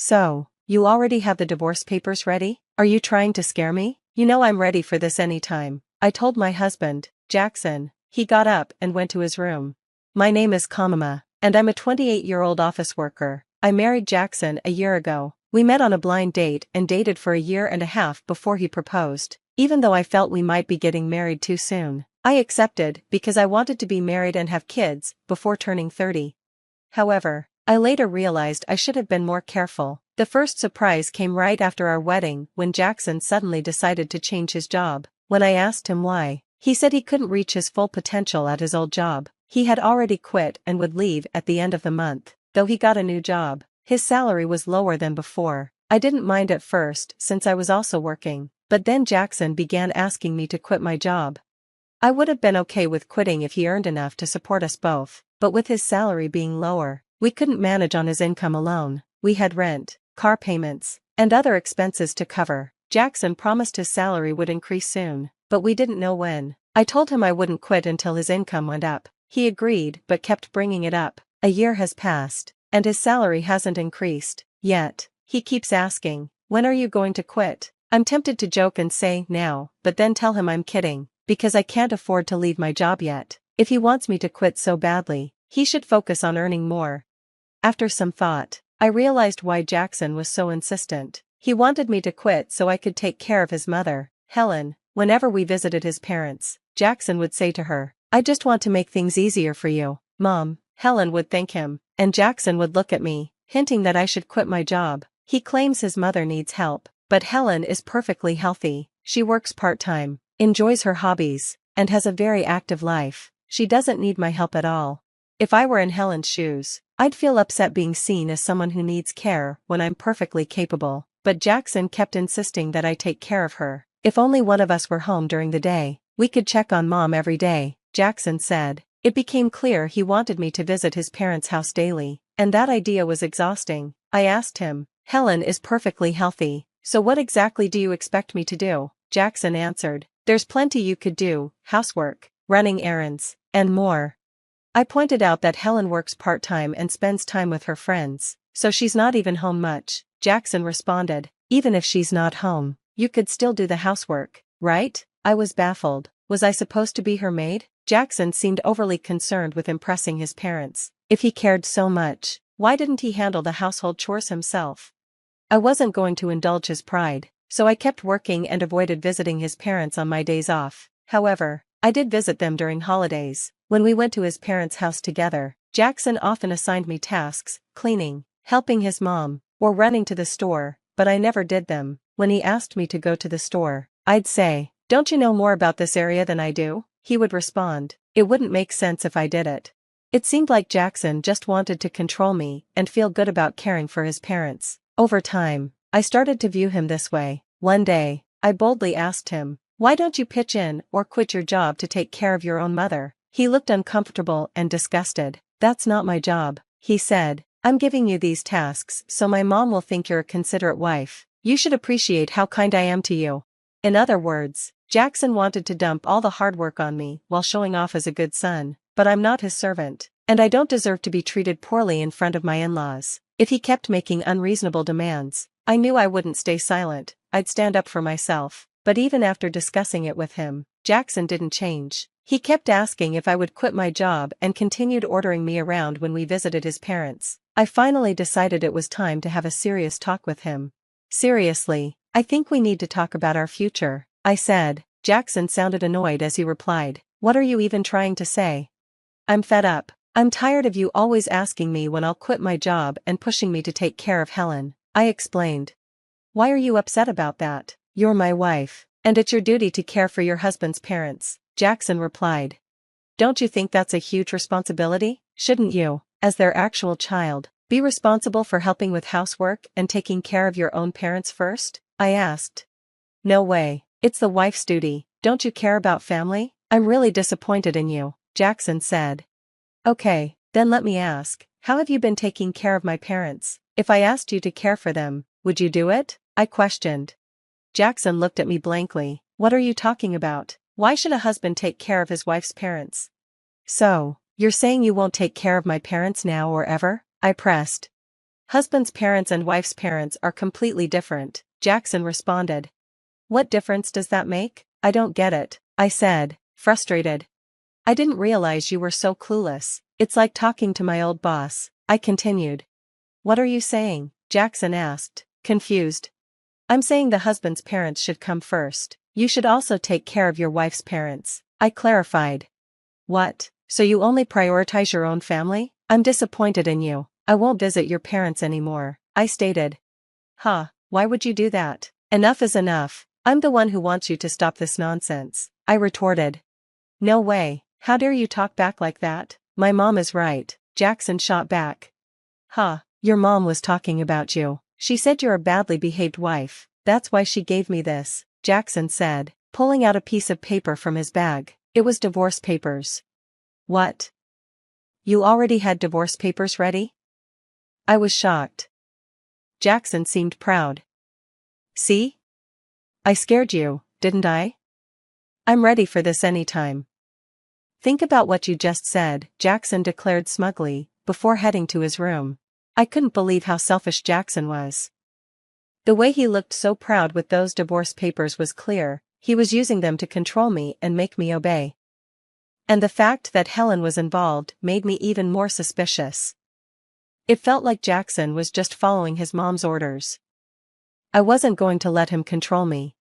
So, you already have the divorce papers ready? Are you trying to scare me? You know I'm ready for this anytime. I told my husband, Jackson. He got up and went to his room. My name is Kamama, and I'm a 28-year-old office worker. I married Jackson a year ago. We met on a blind date and dated for a year and a half before he proposed. Even though I felt we might be getting married too soon, I accepted because I wanted to be married and have kids before turning 30. However, I later realized I should have been more careful. The first surprise came right after our wedding when Jackson suddenly decided to change his job. When I asked him why, he said he couldn't reach his full potential at his old job. He had already quit and would leave at the end of the month. Though he got a new job, his salary was lower than before. I didn't mind at first since I was also working, but then Jackson began asking me to quit my job. I would have been okay with quitting if he earned enough to support us both, but with his salary being lower, we couldn't manage on his income alone. We had rent, car payments, and other expenses to cover. Jackson promised his salary would increase soon, but we didn't know when. I told him I wouldn't quit until his income went up. He agreed but kept bringing it up. A year has passed, and his salary hasn't increased yet. He keeps asking, when are you going to quit? I'm tempted to joke and say now, but then tell him I'm kidding, because I can't afford to leave my job yet. If he wants me to quit so badly, he should focus on earning more. After some thought, I realized why Jackson was so insistent. He wanted me to quit so I could take care of his mother, Helen. Whenever we visited his parents, Jackson would say to her, I just want to make things easier for you, Mom. Helen would thank him, and Jackson would look at me, hinting that I should quit my job. He claims his mother needs help, but Helen is perfectly healthy. She works part-time, enjoys her hobbies, and has a very active life. She doesn't need my help at all. If I were in Helen's shoes, I'd feel upset being seen as someone who needs care when I'm perfectly capable. But Jackson kept insisting that I take care of her. If only one of us were home during the day, we could check on Mom every day, Jackson said. It became clear he wanted me to visit his parents' house daily, and that idea was exhausting. I asked him, Helen is perfectly healthy, so what exactly do you expect me to do? Jackson answered, there's plenty you could do, housework, running errands, and more. I pointed out that Helen works part-time and spends time with her friends, so she's not even home much. Jackson responded, even if she's not home, you could still do the housework, right? I was baffled. Was I supposed to be her maid? Jackson seemed overly concerned with impressing his parents. If he cared so much, why didn't he handle the household chores himself? I wasn't going to indulge his pride, so I kept working and avoided visiting his parents on my days off. However, I did visit them during holidays. When we went to his parents' house together, Jackson often assigned me tasks, cleaning, helping his mom, or running to the store, but I never did them. When he asked me to go to the store, I'd say, don't you know more about this area than I do? He would respond, it wouldn't make sense if I did it. It seemed like Jackson just wanted to control me and feel good about caring for his parents. Over time, I started to view him this way. One day, I boldly asked him, why don't you pitch in or quit your job to take care of your own mother? He looked uncomfortable and disgusted. That's not my job, he said. I'm giving you these tasks so my mom will think you're a considerate wife. You should appreciate how kind I am to you. In other words, Jackson wanted to dump all the hard work on me while showing off as a good son, but I'm not his servant, and I don't deserve to be treated poorly in front of my in-laws. If he kept making unreasonable demands, I knew I wouldn't stay silent. I'd stand up for myself. But even after discussing it with him, Jackson didn't change. He kept asking if I would quit my job and continued ordering me around when we visited his parents. I finally decided it was time to have a serious talk with him. Seriously, I think we need to talk about our future, I said. Jackson sounded annoyed as he replied, what are you even trying to say? I'm fed up. I'm tired of you always asking me when I'll quit my job and pushing me to take care of Helen, I explained. Why are you upset about that? You're my wife, and it's your duty to care for your husband's parents, Jackson replied. Don't you think that's a huge responsibility? Shouldn't you, as their actual child, be responsible for helping with housework and taking care of your own parents first? I asked. No way, it's the wife's duty. Don't you care about family? I'm really disappointed in you, Jackson said. Okay, then let me ask, how have you been taking care of my parents? If I asked you to care for them, would you do it? I questioned. Jackson looked at me blankly. What are you talking about? Why should a husband take care of his wife's parents? So, you're saying you won't take care of my parents now or ever? I pressed. Husband's parents and wife's parents are completely different, Jackson responded. What difference does that make? I don't get it, I said, frustrated. I didn't realize you were so clueless. It's like talking to my old boss, I continued. What are you saying? Jackson asked, confused. I'm saying the husband's parents should come first. You should also take care of your wife's parents, I clarified. What? So you only prioritize your own family? I'm disappointed in you. I won't visit your parents anymore, I stated. Huh, why would you do that? Enough is enough. I'm the one who wants you to stop this nonsense, I retorted. No way, how dare you talk back like that? My mom is right, Jackson shot back. Huh, your mom was talking about you. She said you're a badly behaved wife, that's why she gave me this, Jackson said, pulling out a piece of paper from his bag. It was divorce papers. What? You already had divorce papers ready? I was shocked. Jackson seemed proud. See? I scared you, didn't I? I'm ready for this anytime. Think about what you just said, Jackson declared smugly, before heading to his room. I couldn't believe how selfish Jackson was. The way he looked so proud with those divorce papers was clear, he was using them to control me and make me obey. And the fact that Helen was involved made me even more suspicious. It felt like Jackson was just following his mom's orders. I wasn't going to let him control me.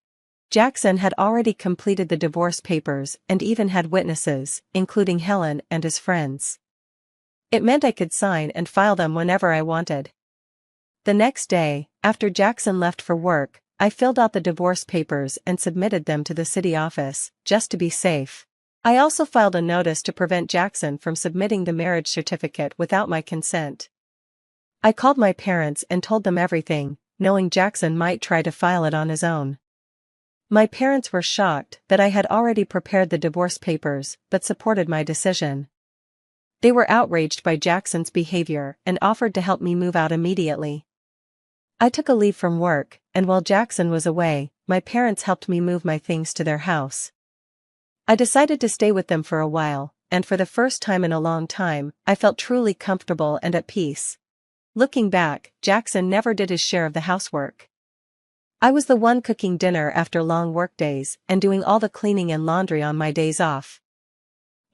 Jackson had already completed the divorce papers and even had witnesses, including Helen and his friends. It meant I could sign and file them whenever I wanted. The next day, after Jackson left for work, I filled out the divorce papers and submitted them to the city office, just to be safe. I also filed a notice to prevent Jackson from submitting the marriage certificate without my consent. I called my parents and told them everything, knowing Jackson might try to file it on his own. My parents were shocked that I had already prepared the divorce papers, but supported my decision. They were outraged by Jackson's behavior and offered to help me move out immediately. I took a leave from work, and while Jackson was away, my parents helped me move my things to their house. I decided to stay with them for a while, and for the first time in a long time, I felt truly comfortable and at peace. Looking back, Jackson never did his share of the housework. I was the one cooking dinner after long workdays and doing all the cleaning and laundry on my days off.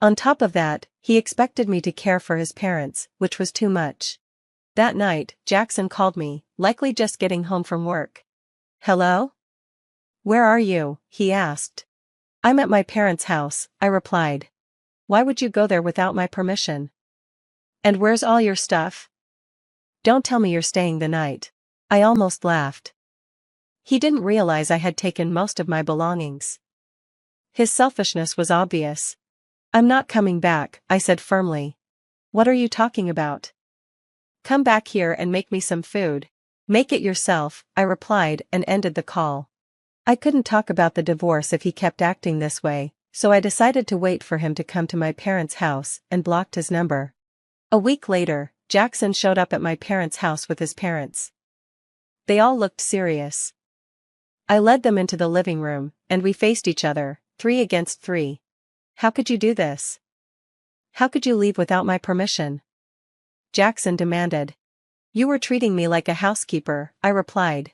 On top of that, he expected me to care for his parents, which was too much. That night, Jackson called me, likely just getting home from work. Hello? Where are you? He asked. I'm at my parents' house, I replied. Why would you go there without my permission? And where's all your stuff? Don't tell me you're staying the night. I almost laughed. He didn't realize I had taken most of my belongings. His selfishness was obvious. I'm not coming back, I said firmly. What are you talking about? Come back here and make me some food. Make it yourself, I replied and ended the call. I couldn't talk about the divorce if he kept acting this way, so I decided to wait for him to come to my parents' house and blocked his number. A week later, Jackson showed up at my parents' house with his parents. They all looked serious. I led them into the living room, and we faced each other, 3 against 3. How could you do this? How could you leave without my permission? Jackson demanded. You were treating me like a housekeeper, I replied.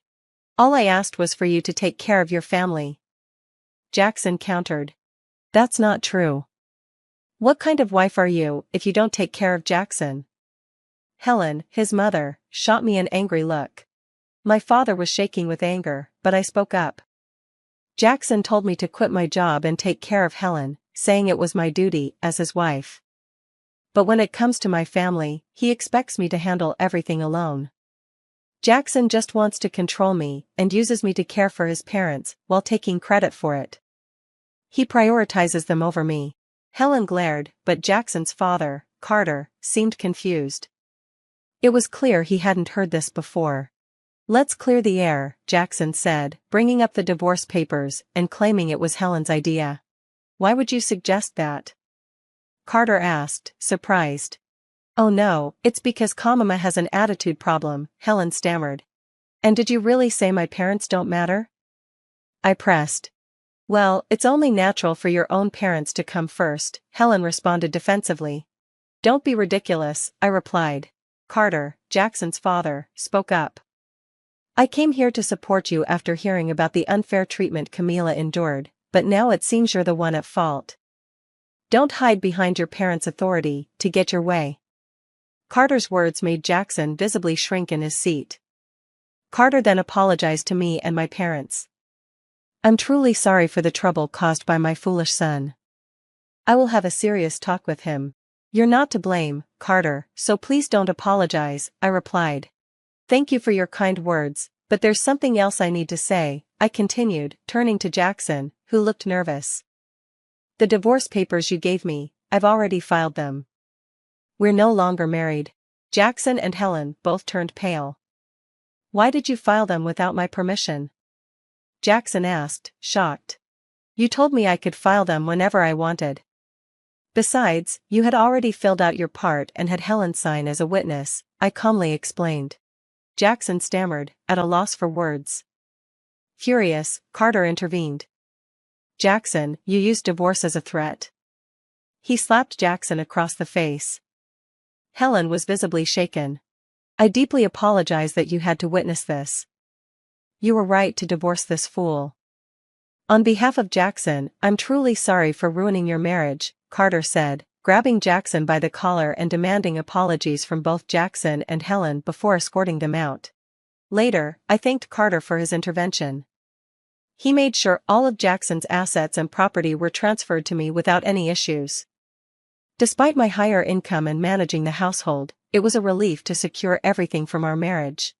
All I asked was for you to take care of your family. Jackson countered. That's not true. What kind of wife are you if you don't take care of Jackson? Helen, his mother, shot me an angry look. My father was shaking with anger, but I spoke up. Jackson told me to quit my job and take care of Helen, saying it was my duty as his wife. But when it comes to my family, he expects me to handle everything alone. Jackson just wants to control me and uses me to care for his parents while taking credit for it. He prioritizes them over me. Helen glared, but Jackson's father, Carter, seemed confused. It was clear he hadn't heard this before. Let's clear the air, Jackson said, bringing up the divorce papers and claiming it was Helen's idea. Why would you suggest that? Carter asked, surprised. Oh no, it's because Kamama has an attitude problem, Helen stammered. And did you really say my parents don't matter? I pressed. Well, it's only natural for your own parents to come first, Helen responded defensively. Don't be ridiculous, I replied. Carter, Jackson's father, spoke up. I came here to support you after hearing about the unfair treatment Camila endured, but now it seems you're the one at fault. Don't hide behind your parents' authority to get your way. Carter's words made Jackson visibly shrink in his seat. Carter then apologized to me and my parents. I'm truly sorry for the trouble caused by my foolish son. I will have a serious talk with him. You're not to blame, Carter, so please don't apologize, I replied. Thank you for your kind words, but there's something else I need to say, I continued, turning to Jackson, who looked nervous. The divorce papers you gave me, I've already filed them. We're no longer married. Jackson and Helen both turned pale. Why did you file them without my permission? Jackson asked, shocked. You told me I could file them whenever I wanted. Besides, you had already filled out your part and had Helen sign as a witness, I calmly explained. Jackson stammered, at a loss for words. Furious, Carter intervened. Jackson, you used divorce as a threat. He slapped Jackson across the face. Helen was visibly shaken. I deeply apologize that you had to witness this. You were right to divorce this fool. On behalf of Jackson, I'm truly sorry for ruining your marriage, Carter said, grabbing Jackson by the collar and demanding apologies from both Jackson and Helen before escorting them out. Later, I thanked Carter for his intervention. He made sure all of Jackson's assets and property were transferred to me without any issues. Despite my higher income and managing the household, it was a relief to secure everything from our marriage.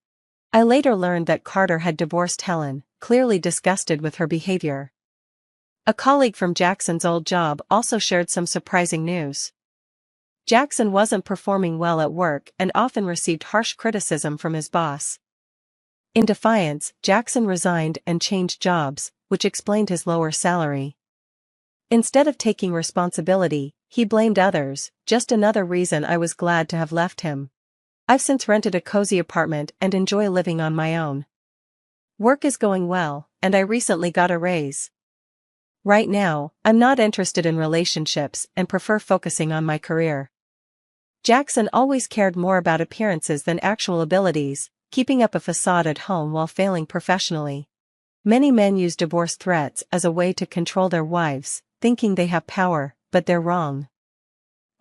I later learned that Carter had divorced Helen, clearly disgusted with her behavior. A colleague from Jackson's old job also shared some surprising news. Jackson wasn't performing well at work and often received harsh criticism from his boss. In defiance, Jackson resigned and changed jobs, which explained his lower salary. Instead of taking responsibility, he blamed others, just another reason I was glad to have left him. I've since rented a cozy apartment and enjoy living on my own. Work is going well, and I recently got a raise. Right now, I'm not interested in relationships and prefer focusing on my career. Jackson always cared more about appearances than actual abilities, keeping up a facade at home while failing professionally. Many men use divorce threats as a way to control their wives, thinking they have power, but they're wrong.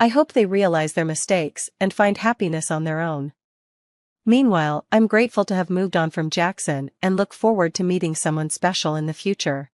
I hope they realize their mistakes and find happiness on their own. Meanwhile, I'm grateful to have moved on from Jackson and look forward to meeting someone special in the future.